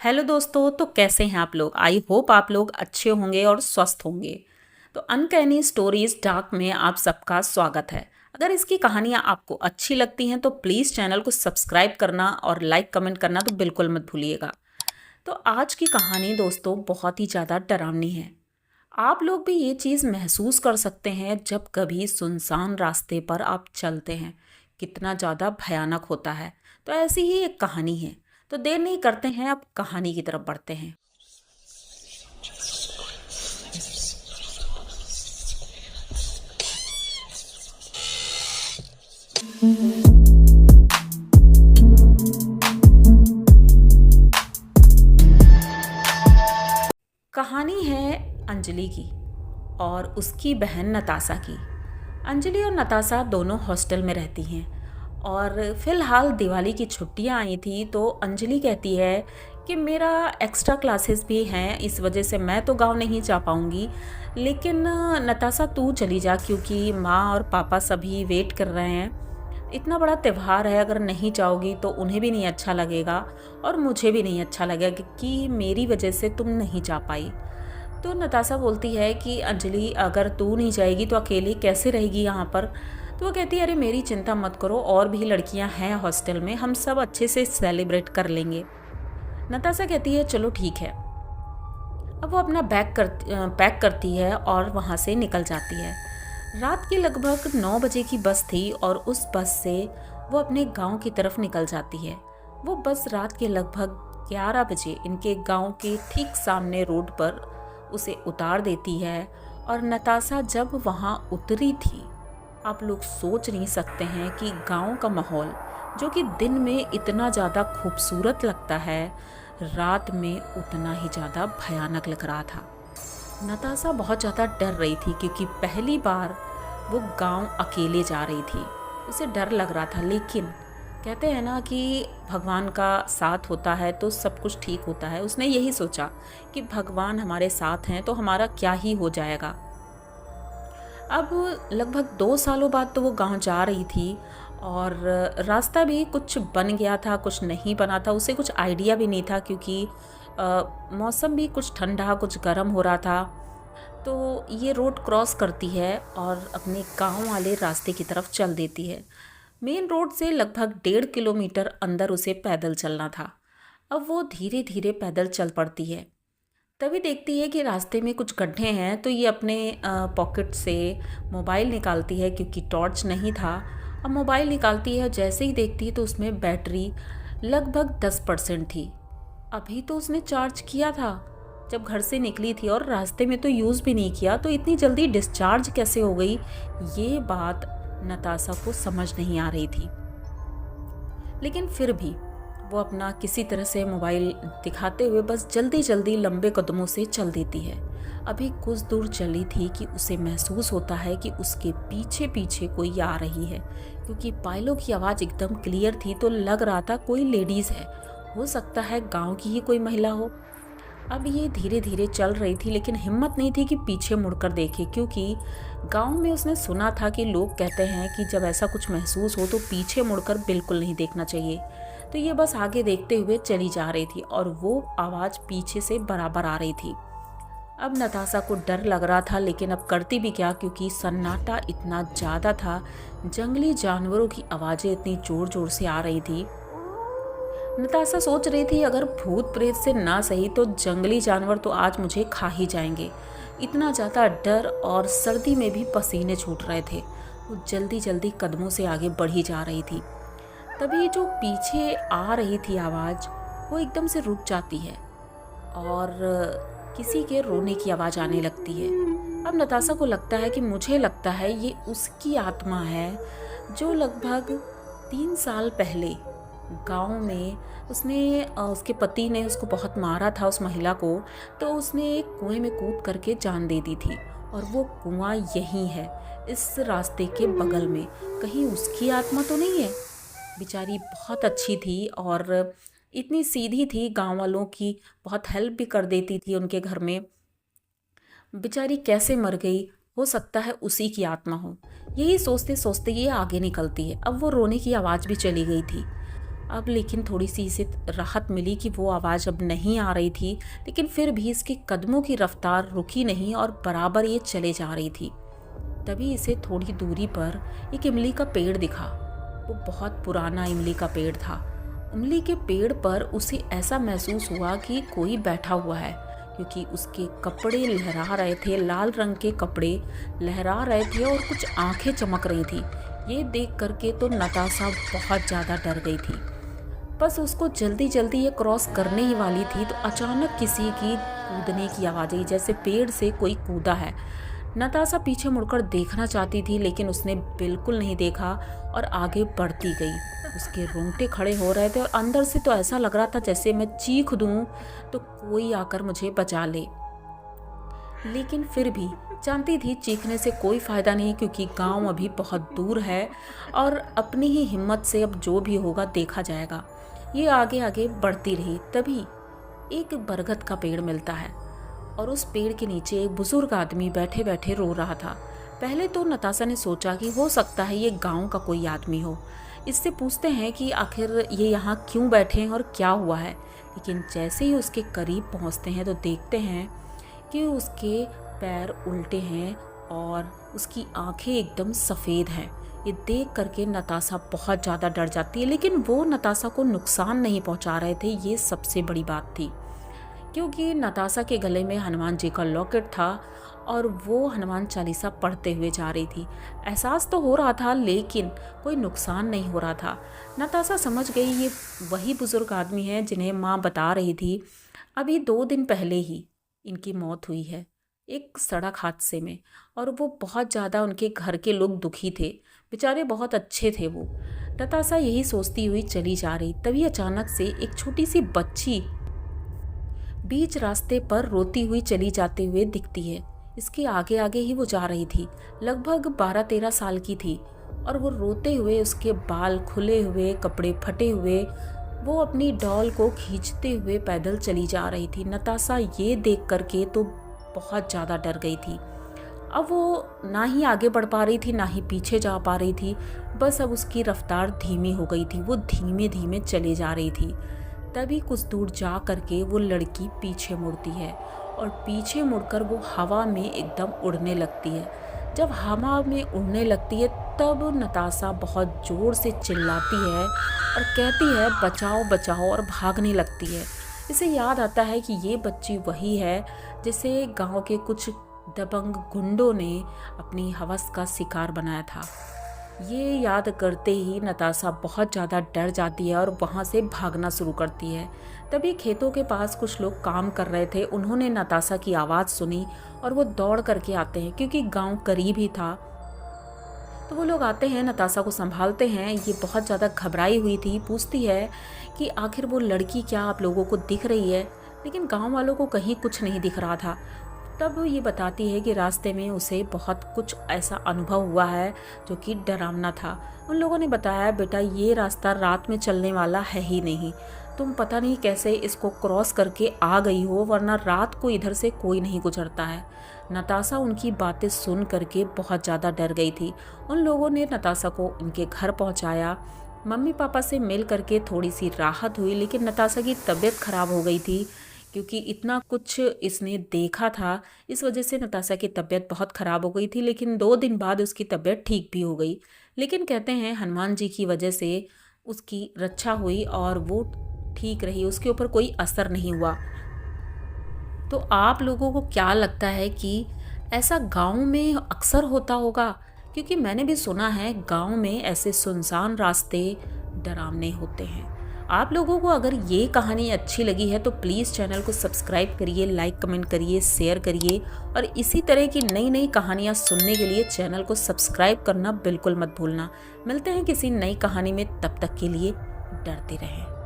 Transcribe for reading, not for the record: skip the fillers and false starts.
Hello दोस्तों। तो कैसे हैं आप लोग? आई होप आप लोग अच्छे होंगे और स्वस्थ होंगे। तो अनकैनी स्टोरीज डार्क में आप सबका स्वागत है। अगर इसकी कहानियाँ आपको अच्छी लगती हैं तो प्लीज़ चैनल को सब्सक्राइब करना और लाइक कमेंट करना तो बिल्कुल मत भूलिएगा। तो आज की कहानी दोस्तों बहुत ही ज़्यादा डरावनी है। आप लोग भी ये चीज़ महसूस कर सकते हैं जब कभी सुनसान रास्ते पर आप चलते हैं, कितना ज़्यादा भयानक होता है। तो ऐसी ही एक कहानी है। तो देर नहीं करते हैं, अब कहानी की तरफ बढ़ते हैं। कहानी है अंजलि की और उसकी बहन नताशा की। अंजलि और नताशा दोनों हॉस्टल में रहती हैं और फिलहाल दिवाली की छुट्टियां आई थी। तो अंजलि कहती है कि मेरा एक्स्ट्रा क्लासेस भी हैं, इस वजह से मैं तो गांव नहीं जा पाऊंगी, लेकिन नताशा तू चली जा क्योंकि माँ और पापा सभी वेट कर रहे हैं। इतना बड़ा त्यौहार है, अगर नहीं जाओगी तो उन्हें भी नहीं अच्छा लगेगा और मुझे भी नहीं अच्छा लगेगा कि मेरी वजह से तुम नहीं जा पाई। तो नताशा बोलती है कि अंजलि, अगर तू नहीं जाएगी तो अकेली कैसे रहेगी यहाँ पर? तो वो कहती है, अरे मेरी चिंता मत करो, और भी लड़कियाँ हैं हॉस्टल में, हम सब अच्छे से सेलिब्रेट कर लेंगे। नताशा कहती है चलो ठीक है। अब वो अपना पैक करती है और वहाँ से निकल जाती है। रात की लगभग 9 बजे की बस थी और उस बस से वो अपने गांव की तरफ निकल जाती है। वो बस रात के लगभग 11 बजे इनके गांव के ठीक सामने रोड पर उसे उतार देती है। और नताशा जब वहाँ उतरी थी, आप लोग सोच नहीं सकते हैं कि गांव का माहौल जो कि दिन में इतना ज़्यादा खूबसूरत लगता है, रात में उतना ही ज़्यादा भयानक लग रहा था। नताशा बहुत ज़्यादा डर रही थी क्योंकि पहली बार वो गांव अकेले जा रही थी। उसे डर लग रहा था, लेकिन कहते हैं ना कि भगवान का साथ होता है तो सब कुछ ठीक होता है। उसने यही सोचा कि भगवान हमारे साथ हैं तो हमारा क्या ही हो जाएगा। अब लगभग 2 सालों बाद तो वो गांव जा रही थी और रास्ता भी कुछ बन गया था, कुछ नहीं बना था। उसे कुछ आइडिया भी नहीं था क्योंकि मौसम भी कुछ ठंडा कुछ गर्म हो रहा था। तो ये रोड क्रॉस करती है और अपने गांव वाले रास्ते की तरफ चल देती है। मेन रोड से लगभग 1.5 किलोमीटर अंदर उसे पैदल चलना था। अब वो धीरे धीरे पैदल चल पड़ती है। तभी देखती है कि रास्ते में कुछ गड्ढे हैं, तो ये अपने पॉकेट से मोबाइल निकालती है क्योंकि टॉर्च नहीं था। अब मोबाइल निकालती है, जैसे ही देखती है तो उसमें बैटरी लगभग 10% थी। अभी तो उसने चार्ज किया था जब घर से निकली थी और रास्ते में तो यूज़ भी नहीं किया, तो इतनी जल्दी डिस्चार्ज कैसे हो गई? ये बात नताशा को समझ नहीं आ रही थी। लेकिन फिर भी वो अपना किसी तरह से मोबाइल दिखाते हुए बस जल्दी जल्दी लंबे कदमों से चल देती है। अभी कुछ दूर चली थी कि उसे महसूस होता है कि उसके पीछे पीछे कोई आ रही है, क्योंकि पायलों की आवाज़ एकदम क्लियर थी तो लग रहा था कोई लेडीज़ है, हो सकता है गांव की ही कोई महिला हो। अब ये धीरे धीरे चल रही थी, लेकिन हिम्मत नहीं थी कि पीछे मुड़कर देखे, क्योंकि गांव में उसने सुना था कि लोग कहते हैं कि जब ऐसा कुछ महसूस हो तो पीछे मुड़कर बिल्कुल नहीं देखना चाहिए। तो ये बस आगे देखते हुए चली जा रही थी और वो आवाज़ पीछे से बराबर आ रही थी। अब नताशा को डर लग रहा था, लेकिन अब करती भी क्या, क्योंकि सन्नाटा इतना ज़्यादा था, जंगली जानवरों की आवाज़ें इतनी ज़ोर ज़ोर से आ रही थी। नताशा सोच रही थी अगर भूत प्रेत से ना सही तो जंगली जानवर तो आज मुझे खा ही जाएंगे। इतना ज़्यादा डर और सर्दी में भी पसीने छूट रहे थे। वो जल्दी जल्दी कदमों से आगे बढ़ी जा रही थी। तभी जो पीछे आ रही थी आवाज़, वो एकदम से रुक जाती है और किसी के रोने की आवाज़ आने लगती है। अब नताशा को लगता है कि मुझे लगता है ये उसकी आत्मा है जो लगभग 3 साल पहले गांव में उसके पति ने उसको बहुत मारा था, उस महिला को। तो उसने एक कुएं में कूद करके जान दे दी थी और वो कुआं यही है, इस रास्ते के बगल में। कहीं उसकी आत्मा तो नहीं है? बेचारी बहुत अच्छी थी और इतनी सीधी थी, गांव वालों की बहुत हेल्प भी कर देती थी उनके घर में। बेचारी कैसे मर गई? हो सकता है उसी की आत्मा हो। यही सोचते सोचते ये आगे निकलती है। अब वो रोने की आवाज़ भी चली गई थी। अब लेकिन थोड़ी सी इसे राहत मिली कि वो आवाज़ अब नहीं आ रही थी, लेकिन फिर भी इसके कदमों की रफ्तार रुकी नहीं और बराबर ये चले जा रही थी। तभी इसे थोड़ी दूरी पर एक इमली का पेड़ दिखा। वो बहुत पुराना इमली का पेड़ था। इमली के पेड़ पर उसे ऐसा महसूस हुआ कि कोई बैठा हुआ है, क्योंकि उसके कपड़े लहरा रहे थे, लाल रंग के कपड़े लहरा रहे थे और कुछ आंखें चमक रही थी। ये देख करके तो नताशा बहुत ज़्यादा डर गई थी। बस उसको जल्दी जल्दी ये क्रॉस करने ही वाली थी तो अचानक किसी की कूदने की आवाज़ आई, जैसे पेड़ से कोई कूदा है। नताशा पीछे मुड़कर देखना चाहती थी, लेकिन उसने बिल्कुल नहीं देखा और आगे बढ़ती गई। उसके रोंगटे खड़े हो रहे थे और अंदर से तो ऐसा लग रहा था जैसे मैं चीख दूं तो कोई आकर मुझे बचा ले। लेकिन फिर भी जानती थी चीखने से कोई फ़ायदा नहीं, क्योंकि गांव अभी बहुत दूर है और अपनी ही हिम्मत से अब जो भी होगा देखा जाएगा। ये आगे आगे बढ़ती रही। तभी एक बरगद का पेड़ मिलता है और उस पेड़ के नीचे एक बुजुर्ग आदमी बैठे बैठे रो रहा था। पहले तो नताशा ने सोचा कि हो सकता है ये गांव का कोई आदमी हो, इससे पूछते हैं कि आखिर ये यहाँ क्यों बैठे हैं और क्या हुआ है। लेकिन जैसे ही उसके करीब पहुँचते हैं तो देखते हैं कि उसके पैर उल्टे हैं और उसकी आंखें एकदम सफ़ेद हैं। ये देख करके नताशा बहुत ज़्यादा डर जाती है, लेकिन वो नताशा को नुकसान नहीं पहुंचा रहे थे, ये सबसे बड़ी बात थी। क्योंकि नताशा के गले में हनुमान जी का लॉकेट था और वो हनुमान चालीसा पढ़ते हुए जा रही थी। एहसास तो हो रहा था लेकिन कोई नुकसान नहीं हो रहा था। नताशा समझ गई ये वही बुज़ुर्ग आदमी है जिन्हें माँ बता रही थी अभी 2 दिन पहले ही इनकी मौत हुई है एक सड़क हादसे में, और वो बहुत ज़्यादा उनके घर के लोग दुखी थे, बेचारे बहुत अच्छे थे वो। नताशा यही सोचती हुई चली जा रही, तभी अचानक से एक छोटी सी बच्ची बीच रास्ते पर रोती हुई चली जाते हुए दिखती है। इसके आगे आगे ही वो जा रही थी। लगभग 12-13 साल की थी और वो रोते हुए, उसके बाल खुले हुए, कपड़े फटे हुए, वो अपनी डॉल को खींचते हुए पैदल चली जा रही थी। नताशा ये देख करके तो बहुत ज़्यादा डर गई थी। अब वो ना ही आगे बढ़ पा रही थी ना ही पीछे जा पा रही थी, बस अब उसकी रफ्तार धीमी हो गई थी। वो धीमे धीमे चले जा रही थी। तभी कुछ दूर जा करके वो लड़की पीछे मुड़ती है और पीछे मुड़कर वो हवा में एकदम उड़ने लगती है। जब हवा में उड़ने लगती है तब नताशा बहुत ज़ोर से चिल्लाती है और कहती है बचाओ बचाओ, और भागने लगती है। इसे याद आता है कि ये बच्ची वही है जिसे गांव के कुछ दबंग गुंडों ने अपनी हवस का शिकार बनाया था। ये याद करते ही नताशा बहुत ज़्यादा डर जाती है और वहाँ से भागना शुरू करती है। तभी खेतों के पास कुछ लोग काम कर रहे थे, उन्होंने नताशा की आवाज़ सुनी और वो दौड़ करके आते हैं, क्योंकि गांव करीब ही था। तो वो लोग आते हैं, नताशा को संभालते हैं। ये बहुत ज़्यादा घबराई हुई थी, पूछती है कि आखिर वो लड़की क्या आप लोगों को दिख रही है, लेकिन गांव वालों को कहीं कुछ नहीं दिख रहा था। तब ये बताती है कि रास्ते में उसे बहुत कुछ ऐसा अनुभव हुआ है जो कि डरावना था। उन लोगों ने बताया बेटा ये रास्ता रात में चलने वाला है ही नहीं, तुम पता नहीं कैसे इसको क्रॉस करके आ गई हो, वरना रात को इधर से कोई नहीं गुजरता है। नताशा उनकी बातें सुन करके बहुत ज़्यादा डर गई थी। उन लोगों ने नताशा को उनके घर पहुंचाया। मम्मी पापा से मिल करके थोड़ी सी राहत हुई, लेकिन नताशा की तबीयत ख़राब हो गई थी, क्योंकि इतना कुछ इसने देखा था। इस वजह से नताशा की तबीयत बहुत ख़राब हो गई थी, लेकिन 2 दिन बाद उसकी तबीयत ठीक भी हो गई। लेकिन कहते हैं हनुमान जी की वजह से उसकी रक्षा हुई और वो ठीक रही, उसके ऊपर कोई असर नहीं हुआ। तो आप लोगों को क्या लगता है कि ऐसा गांव में अक्सर होता होगा? क्योंकि मैंने भी सुना है गांव में ऐसे सुनसान रास्ते डरावने होते हैं। आप लोगों को अगर ये कहानी अच्छी लगी है तो प्लीज़ चैनल को सब्सक्राइब करिए, लाइक कमेंट करिए, शेयर करिए, और इसी तरह की नई नई कहानियाँ सुनने के लिए चैनल को सब्सक्राइब करना बिल्कुल मत भूलना। मिलते हैं किसी नई कहानी में, तब तक के लिए डरते रहें।